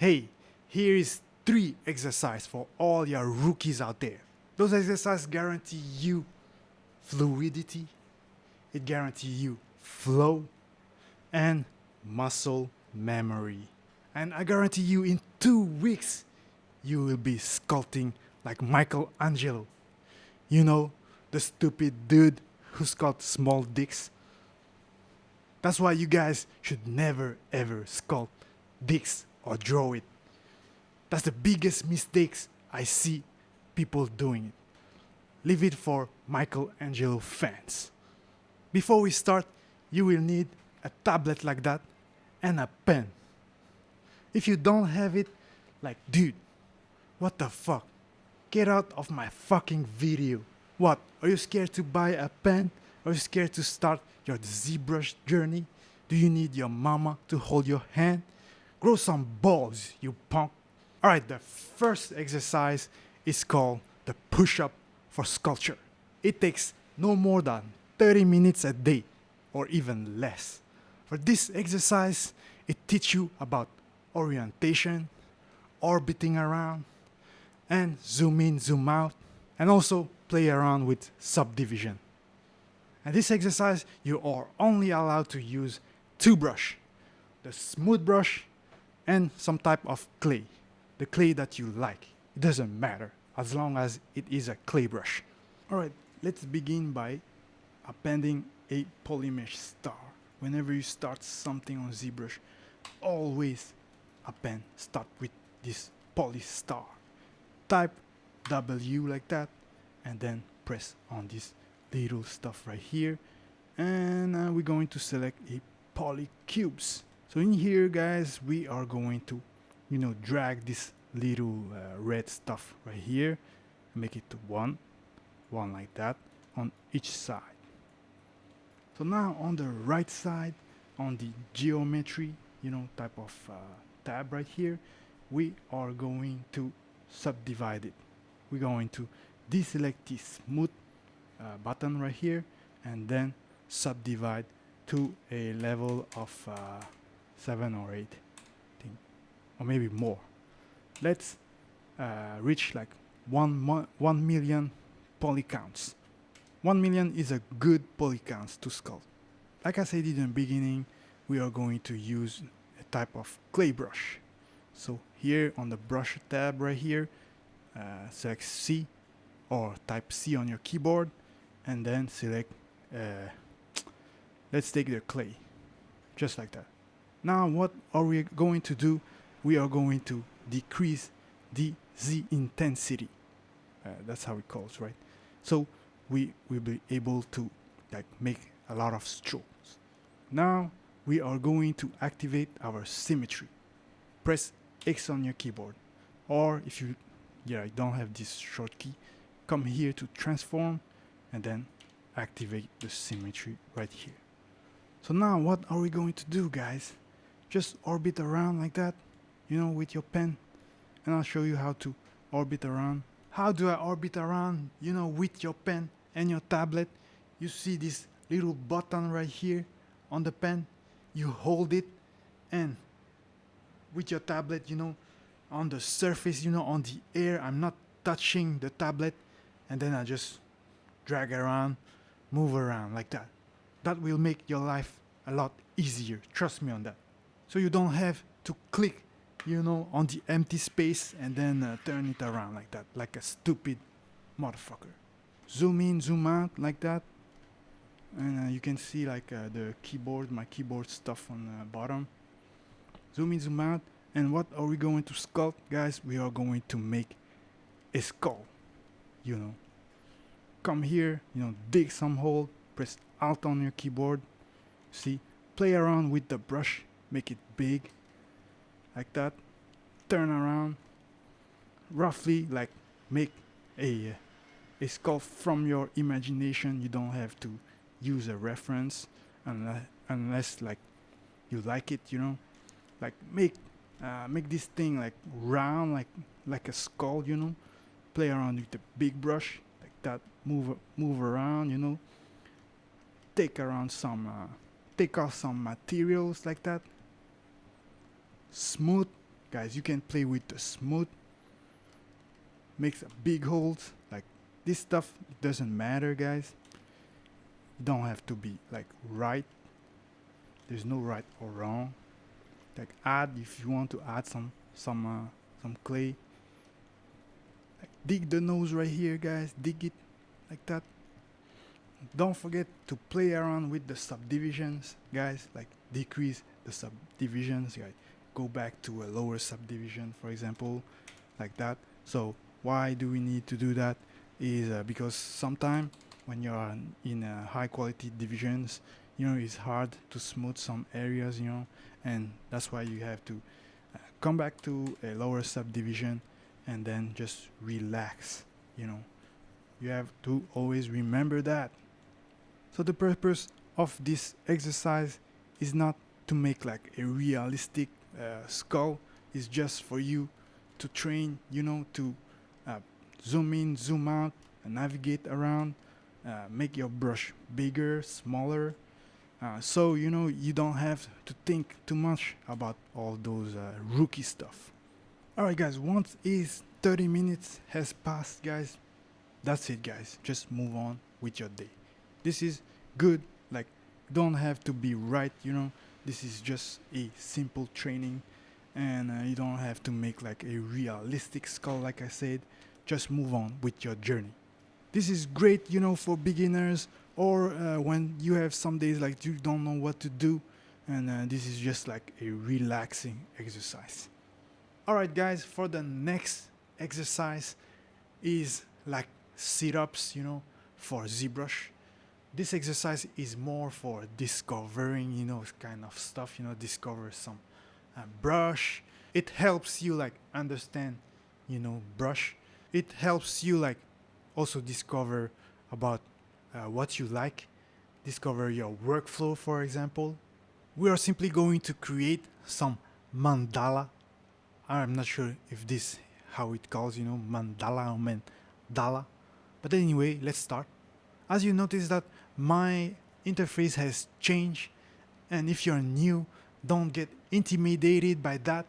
Hey, here is 3 exercises for all your rookies out there. Those exercises guarantee you fluidity, it guarantees you flow, and muscle memory. And I guarantee you in 2 weeks, you will be sculpting like Michelangelo. You know, the stupid dude who sculpts small dicks. That's why you guys should never ever sculpt dicks or draw it. That's the biggest mistakes I see people doing it. Leave it for Michelangelo fans. Before we start, you will need a tablet like that and a pen. If you don't have it, like, dude, what the fuck? Get out of my fucking video. What? Are you scared to buy a pen? Are you scared to start your ZBrush journey? Do you need your mama to hold your hand? Grow some balls, you punk. Alright, the first exercise is called the push-up for sculpture. It takes no more than 30 minutes a day, or even less. For this exercise, it teaches you about orientation, orbiting around, and zoom in, zoom out, and also play around with subdivision. And this exercise, you are only allowed to use 2 brushes, the smooth brush and some type of clay, the clay that you like. It doesn't matter as long as it is a clay brush. Alright, let's begin by appending a polymesh star. Whenever you start something on ZBrush, always start with this poly star. Type W like that and then press on this little stuff right here, and we're going to select a poly cubes. So in here, guys, we are going to drag this little red stuff right here, make it to one like that on each side. So now on the right side, on the geometry type of tab right here, we are going to subdivide it. We're going to deselect this smooth button right here and then subdivide to a level of 7 or 8, I think, or maybe more. Let's reach like 1 million poly counts. 1 million is a good poly counts to sculpt. Like I said in the beginning, we are going to use a type of clay brush. So here on the brush tab right here, select C or type C on your keyboard and then select, let's take the clay, just like that. Now what are we going to do? We are going to decrease the Z intensity. That's how it calls, right? So we will be able to make a lot of strokes. Now we are going to activate our symmetry. Press X on your keyboard, or if you don't have this short key, come here to transform and then activate the symmetry right here. So now what are we going to do, guys? Just orbit around like that, with your pen, and I'll show you how to orbit around. How do I orbit around, with your pen and your tablet? You see this little button right here on the pen, you hold it, and with your tablet, on the surface, on the air, I'm not touching the tablet, and then I just drag around, move around like that. That will make your life a lot easier, trust me on that. So you don't have to click, on the empty space and then turn it around like that, like a stupid motherfucker. Zoom in, zoom out like that, and you can see the keyboard, my keyboard stuff on the bottom. Zoom in, zoom out. And what are we going to sculpt, guys? We are going to make a skull, Come here, dig some hole, press Alt on your keyboard. See, play around with the brush, make it big, like that. Turn around, roughly make a skull from your imagination. You don't have to use a reference unless you like it, make this thing round, like a skull, Play around with the big brush like that. Move around, Take off some materials like that. Smooth guys. You can play with the smooth, makes a big holes. Like this stuff, it doesn't matter, guys. You don't have to be like right. There's no right or wrong. Like add if you want to add some clay. Like dig the nose right here, guys. Dig it like that. Don't forget to play around with the subdivisions, guys. Like decrease the subdivisions, guys. Go back to a lower subdivision, for example, like that. So why do we need to do that? Is because sometimes when you're in high quality divisions, you know, it's hard to smooth some areas, you know, and that's why you have to come back to a lower subdivision and then just relax, you know. You have to always remember that. So the purpose of this exercise is not to make like a realistic skull. It's just for you to train, you know, to zoom in, zoom out, and navigate around, make your brush bigger, smaller, so you know you don't have to think too much about all those rookie stuff. Alright guys, once is 30 minutes has passed, guys, that's it, guys. Just move on with your day. This is good, like don't have to be right, you know. This is just a simple training, and you don't have to make like a realistic skull. Like I said, just move on with your journey. This is great, you know, for beginners, or when you have some days like you don't know what to do, and this is just like a relaxing exercise. Alright guys, for the next exercise is like sit-ups, you know, for ZBrush. This exercise is more for discovering, you know, kind of stuff, you know, discover some brush. It helps you like understand, you know, brush. It helps you like also discover about what you like, discover your workflow, for example. We are simply going to create some mandala. I'm not sure if this how it calls, you know, mandala or mandala. But anyway, let's start. As you notice that my interface has changed, and if you're new, don't get intimidated by that.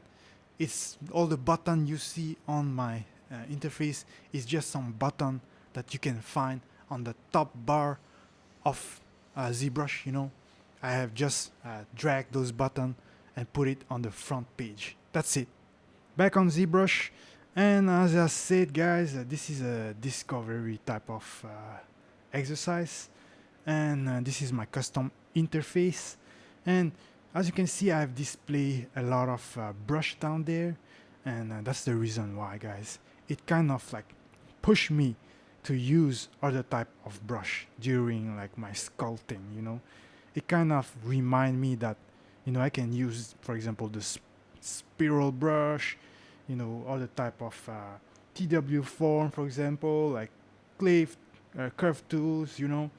It's all the button you see on my interface is just some button that you can find on the top bar of ZBrush, you know. I have just dragged those buttons and put it on the front page. That's it. Back on ZBrush, and as I said, guys, this is a discovery type of exercise, and this is my custom interface. And as you can see, I've displayed a lot of brush down there, and that's the reason why, guys. It kind of like pushed me to use other type of brush during like my sculpting, you know. It kind of remind me that, you know, I can use, for example, the spiral brush, you know, other type of TW form, for example, like clay curve tools, you know.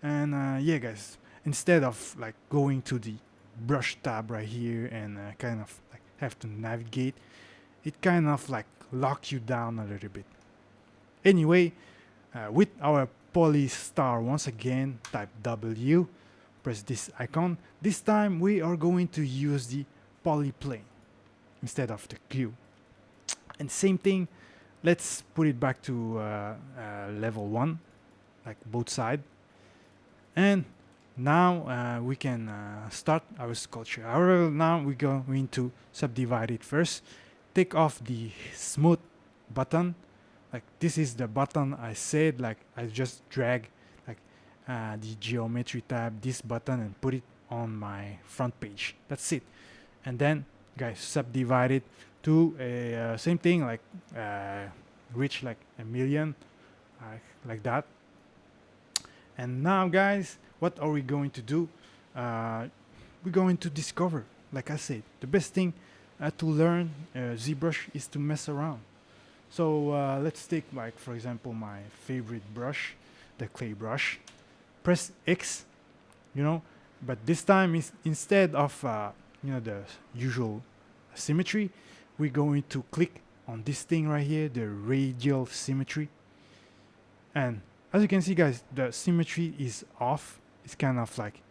And yeah, guys, instead of like going to the brush tab right here and kind of like have to navigate, it kind of like lock you down a little bit. Anyway, with our poly star, once again, type W, press this icon. This time we are going to use the polyplane instead of the Q. And same thing, let's put it back to level 1, like both sides. And now we can start our sculpture. However, now we're going to subdivide it first. Take off the smooth button. Like this is the button I said, like I just drag like the geometry tab, this button, and put it on my front page. That's it. And then guys, subdivide it to a same thing, like reach like 1,000,000, like that. And now guys, what are we going to do? We're going to discover, like I said, the best thing to learn ZBrush is to mess around. So let's take, like, for example, my favorite brush, the clay brush. Press X, you know, but this time is instead of you know, the usual symmetry, we're going to click on this thing right here, the radial symmetry. And as you can see, guys, the symmetry is off. It's kind of like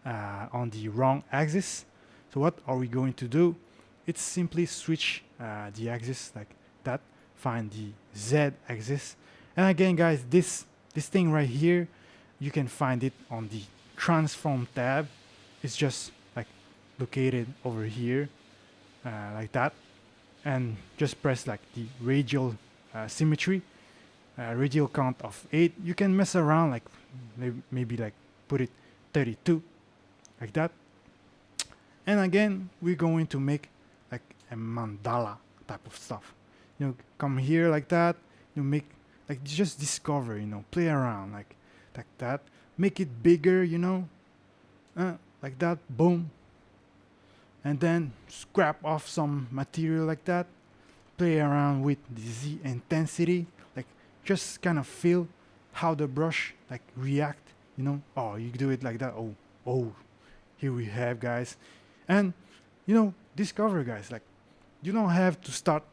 on the wrong axis. So what are we going to do? it's simply switch the axis like that, find the Z axis, and again guys, this thing right here, you can find it on the transform tab. It's just like located over here like that, and just press like the radial symmetry, radial count of 8. You can mess around, like maybe like put it 32 like that. And again, we're going to make like a mandala type of stuff. You know, come here like that. You make like just discover, you know, play around like that. Make it bigger, you know, like that. Boom. And then scrap off some material like that. Play around with the Z intensity, like just kind of feel how the brush like react. You know, oh, you do it like that. Oh, here we have, guys. And you know, discover, guys, like you don't have to start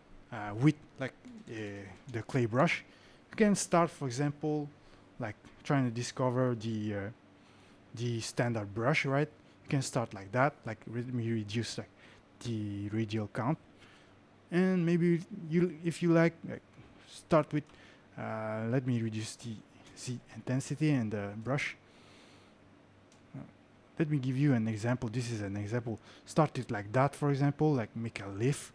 with like the clay brush. You can start, for example, like trying to discover the standard brush, right? You can start like that, like let me reduce like the radial count, and maybe you, if you like start with let me reduce the Z intensity and the brush. Let me give you an example. This is an example. Start it like that, for example, like make a leaf,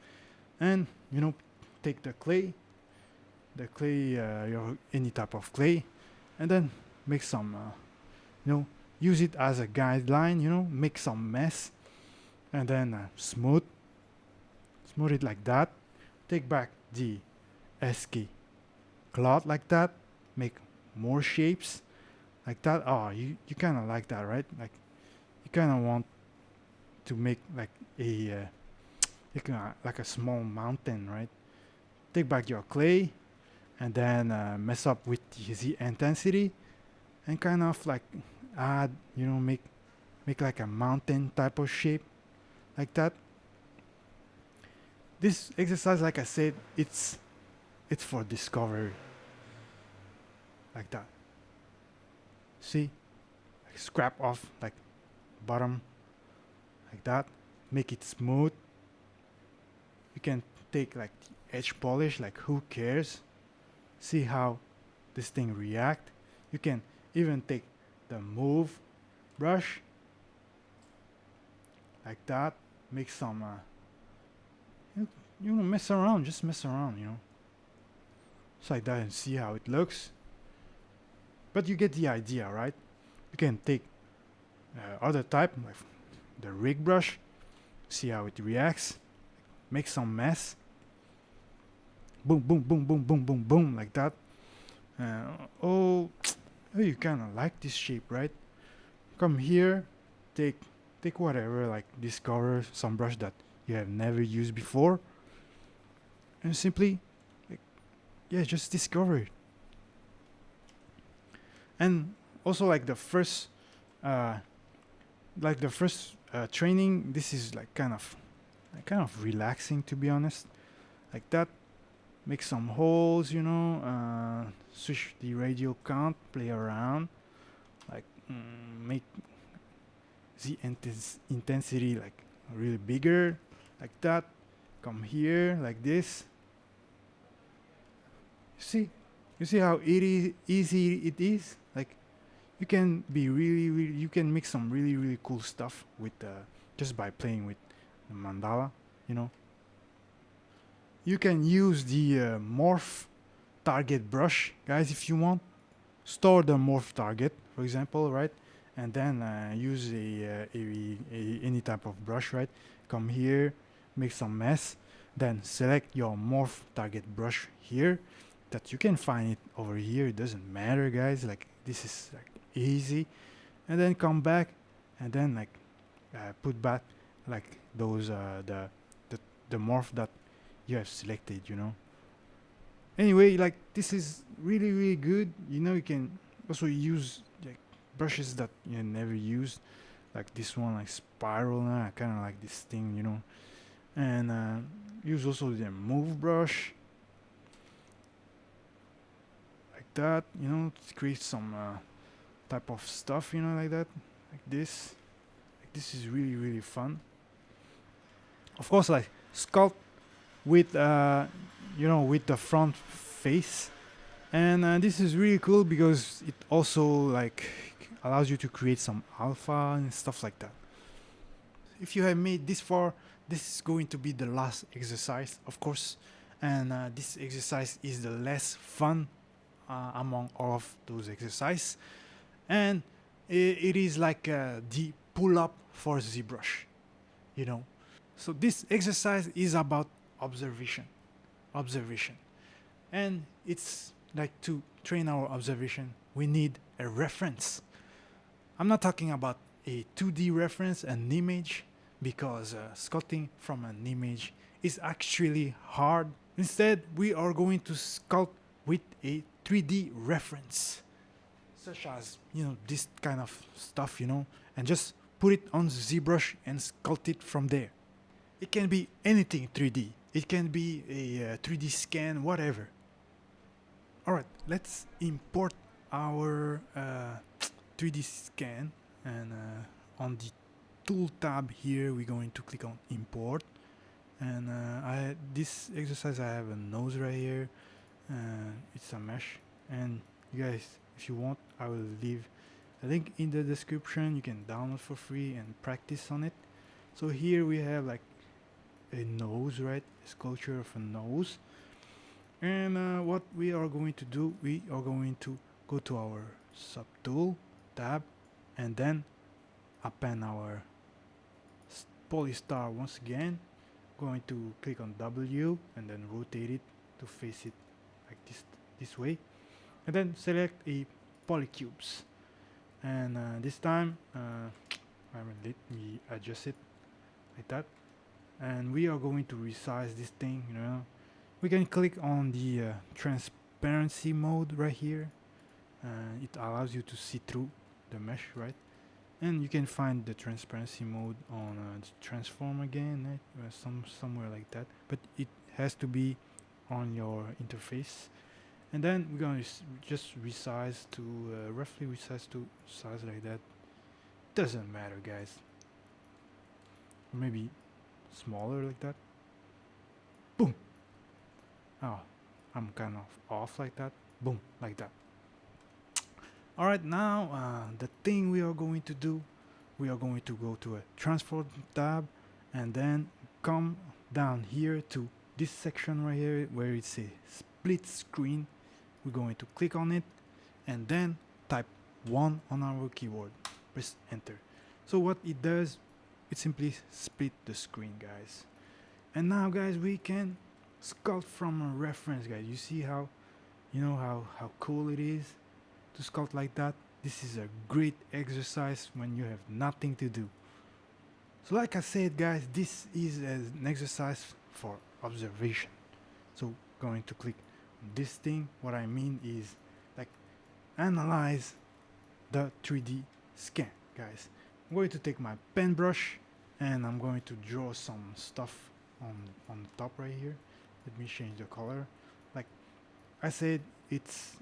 and you know, take the clay, your any type of clay, and then make some, you know, use it as a guideline. You know, make some mess, and then smooth it like that. Take back the SK cloth like that. Make more shapes like that. Oh, you kind of like that, right? Like you kind of want to make like a like a small mountain, right? Take back your clay, and then mess up with the Z intensity, and kind of like add, you know, make like a mountain type of shape like that. This exercise, like I said, it's for discovery like that. See, like scrap off like bottom like that, make it smooth. You can take like the edge polish, like who cares. See how this thing react. You can even take the move brush like that, make some you know, mess around, just mess around, you know, just like that, and see how it looks. But you get the idea, right? You can take other type, like the rig brush, see how it reacts, make some mess, boom boom boom boom boom boom boom like that. Oh, you kind of like this shape, right? Come here, take whatever, like discover some brush that you have never used before, and simply like, yeah, just discover it. And also like the first training, this is like kind of relaxing, to be honest, like that. Make some holes, you know, switch the radial count, play around, like make the intensity like really bigger, like that. Come here like this. You see how easy it is. Like you can be really, you can make some really cool stuff with just by playing with the mandala. You know, you can use the morph target brush, guys, if you want. Store the morph target, for example, right? And then use any type of brush, right? Come here, make some mess, then select your morph target brush here. That you can find it over here. It doesn't matter, guys. Like this is like easy. And then come back, and then like put back like those the morph that you have selected, you know. Anyway, like this is really good. You know, you can also use like brushes that you never used, like this one, like spiral. I kind of like this thing, you know. And use also the move brush like that, you know, to create some type of stuff, you know, like that, like this. Like this is really fun. Of course, like sculpt with with the front face. And this is really cool because it also like allows you to create some alpha and stuff like that. If you have made this far, this is going to be the last exercise, of course. And this exercise is the less fun among all of those exercises. And it is like the pull-up for ZBrush, you know. So this exercise is about observation. And it's like to train our observation, we need a reference. I'm not talking about a 2D reference, an image, because sculpting from an image is actually hard. Instead, we are going to sculpt with a 3D reference, such as this kind of stuff, and just put it on ZBrush and sculpt it from there. It can be anything 3D. It can be a 3D scan, whatever. Alright, let's import our 3D scan, and on the tool tab here we're going to click on import. And this exercise, I have a nose right here. It's a mesh, and you guys, if you want, I will leave a link in the description. You can download for free and practice on it. So here we have like a nose, right? A sculpture of a nose. And what we are going to do, we are going to go to our subtool tab and then append our polystar once again. Going to click on W and then rotate it to face it like this way, and then select a polycubes. And this time let me adjust it like that, and we are going to resize this thing. We can click on the transparency mode right here. It allows you to see through the mesh, right? And you can find the transparency mode on transform again, right? Somewhere like that, but it has to be on your interface. And then we're going to just resize to roughly resize to size like that. Doesn't matter, guys. Or maybe smaller like that. Boom. Oh, I'm kind of off like that. Boom, like that. Alright, now the thing we are going to do, we are going to go to a transform tab and then come down here to this section right here where it's a split screen. We're going to click on it and then type 1 on our keyboard. Press enter. So what it does, it simply split the screen, guys. And now, guys, we can sculpt from a reference, guys. You see how how cool it is to sculpt like that. This is a great exercise when you have nothing to do. So like I said, guys, this is an exercise for observation. So going to click on this thing. What I mean is like analyze the 3D scan, guys. I'm going to take my pen brush and I'm going to draw some stuff on the top right here. Let me change the color. Like I said, it's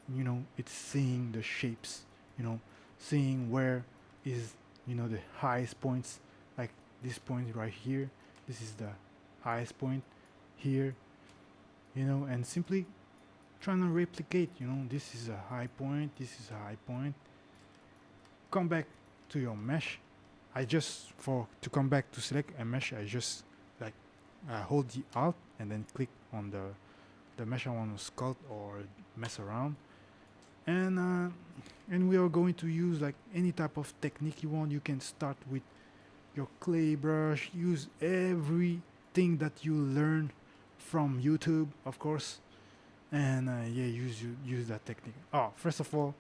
it's seeing the shapes, seeing where is the highest points, like this point right here. This is the highest point here, and simply trying to replicate. This is a high point, this is a high point. Come back to your mesh. To come back to select a mesh, I just like hold the Alt and then click on the mesh I want to sculpt or mess around, and we are going to use like any type of technique you want. You can start with your clay brush, use everything that you learn from YouTube, of course, and use that technique. First of all,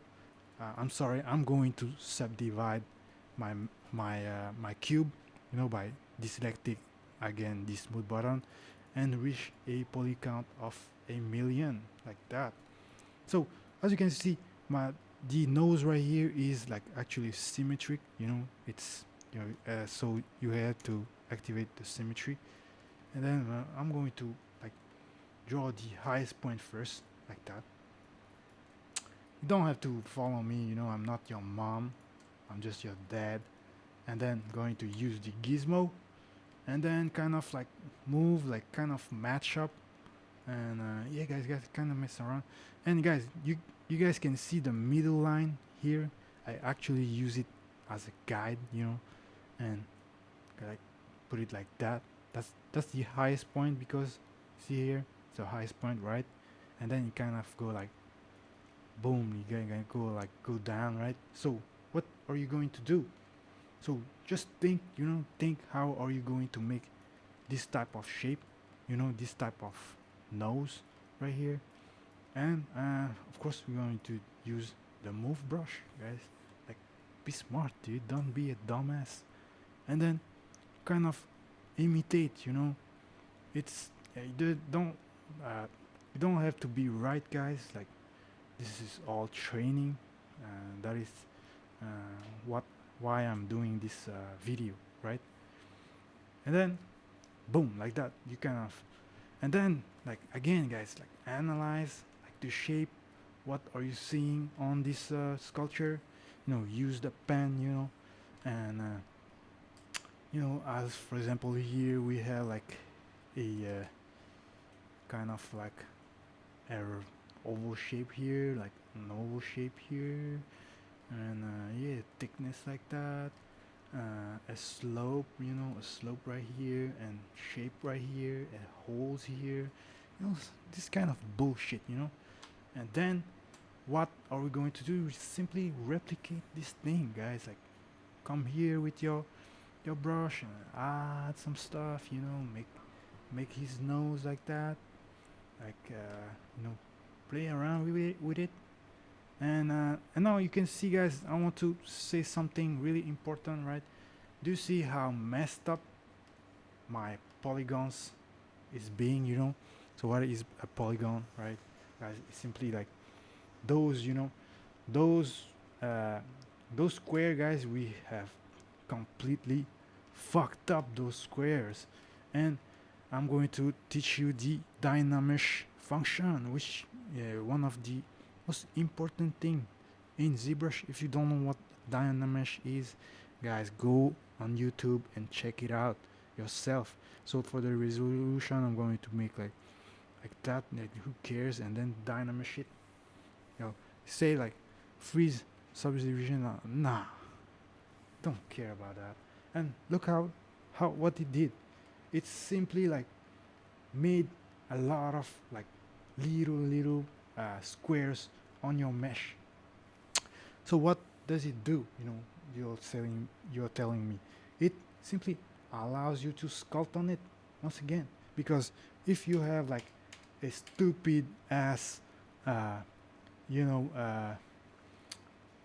I'm sorry, I'm going to subdivide my cube, by deselecting again the smooth button and reach a poly count of 1,000,000 like that. So as you can see, the nose right here is like actually symmetric. It's so you have to activate the symmetry, and then I'm going to like draw the highest point first like that. You don't have to follow me, I'm not your mom, I'm just your dad. And then going to use the gizmo and then kind of like move, like kind of match up, and yeah, guys kind of mess around. And guys, you guys can see the middle line here. I actually use it as a guide, and like put it like that. That's the highest point, because see here, it's the highest point, right? And then you kind of go like boom, you gonna go down, right? So what are you going to do? So just think how are you going to make this type of shape, this type of nose right here. And of course we're going to use the move brush, guys. Like, be smart, dude, don't be a dumbass. And then kind of imitate, it's you don't have to be right, guys. Like, this is all training, that is uh, what why I'm doing this video, right? And then boom, like that, you kind of, and then like again, guys, like analyze like the shape. What are you seeing on this sculpture? Use the pen, and as for example here we have like a kind of like a oval shape here, like an oval shape here, and yeah, thickness like that, a slope, a slope right here, and shape right here, and holes here, this kind of bullshit, and then what are we going to do? We simply replicate this thing, guys. Like, come here with your brush and add some stuff, make his nose like that, like play around with it. And now you can see, guys, I want to say something really important, right? Do you see how messed up my polygons is being, So what is a polygon, right, guys? It's simply like those, those uh, those square, guys, we have completely fucked up those squares. And I'm going to teach you the dynamesh function, which one of the most important thing in ZBrush. If you don't know what dynamesh is, guys, go on YouTube and check it out yourself. So for the resolution, I'm going to make like that, like, who cares? And then dynamesh it, say like freeze subdivision, nah, don't care about that. And look how what it did. It's simply like made a lot of like little squares on your mesh. So what does it do? You're telling me it simply allows you to sculpt on it once again. Because if you have like a stupid ass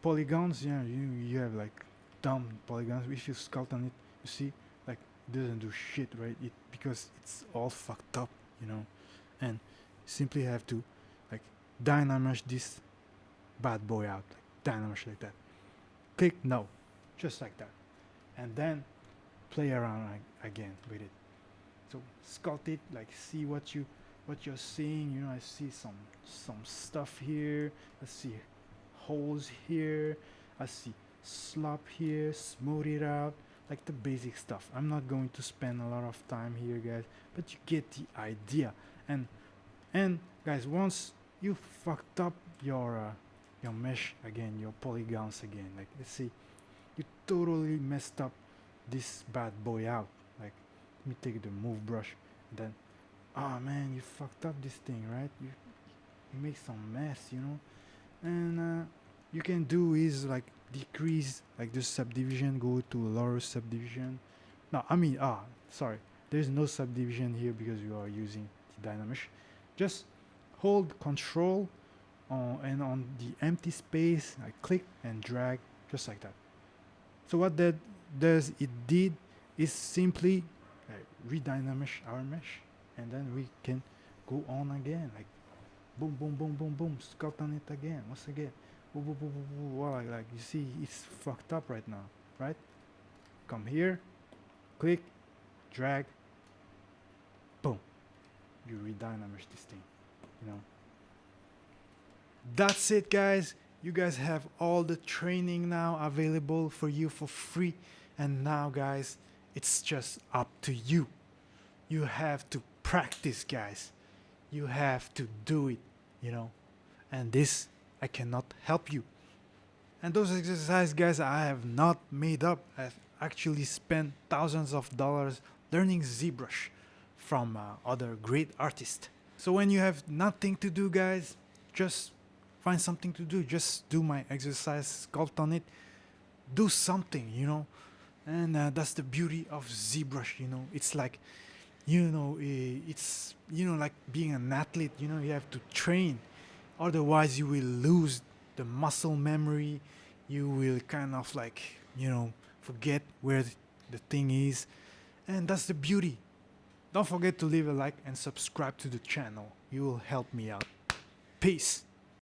polygons, you have like dumb polygons, if you sculpt on it, you see, like, doesn't do shit, right? Because it's all fucked up, and simply have to like dynamesh this bad boy out, like dynamesh like that. Click no, just like that, and then play around again with it. So sculpt it, like, see what you're seeing. I see some stuff here. I see holes here. I see slop here. Smooth it out, like the basic stuff. I'm not going to spend a lot of time here, guys, but you get the idea. And guys, once you fucked up your mesh again, your polygons again, like, let's see, you totally messed up this bad boy out. Like, let me take the move brush, and then, oh man, you fucked up this thing, right? You make some mess, and you can do is like decrease like the subdivision, go to lower subdivision. No, I mean, sorry, there's no subdivision here because you are using the dynamesh. Just hold control and on the empty space, I click and drag just like that. So what that does, it did, is simply redynamesh our mesh, and then we can go on again, like boom, boom, boom, boom, boom, sculpt on it again, once again, boom, boom, boom, boom, boom. Well, like you see, it's fucked up right now, right? Come here, click, drag, boom, you redynamesh this thing, That's it, guys. You guys have all the training now available for you for free. And now, guys, It's just up to you. You have to practice, guys. You have to do it, you know. And this, I cannot help you. And those exercises, guys, I have not made up. I've actually spent thousands of dollars learning ZBrush from other great artists. So when you have nothing to do, guys, just find something to do. Just do my exercise, sculpt on it, do something, you know. And that's the beauty of ZBrush, you know. It's like, you know, it's, you know, like being an athlete, you know, you have to train. Otherwise, you will lose the muscle memory. You will kind of like, you know, forget where the thing is. And that's the beauty. Don't forget to leave a like and subscribe to the channel. You will help me out. Peace.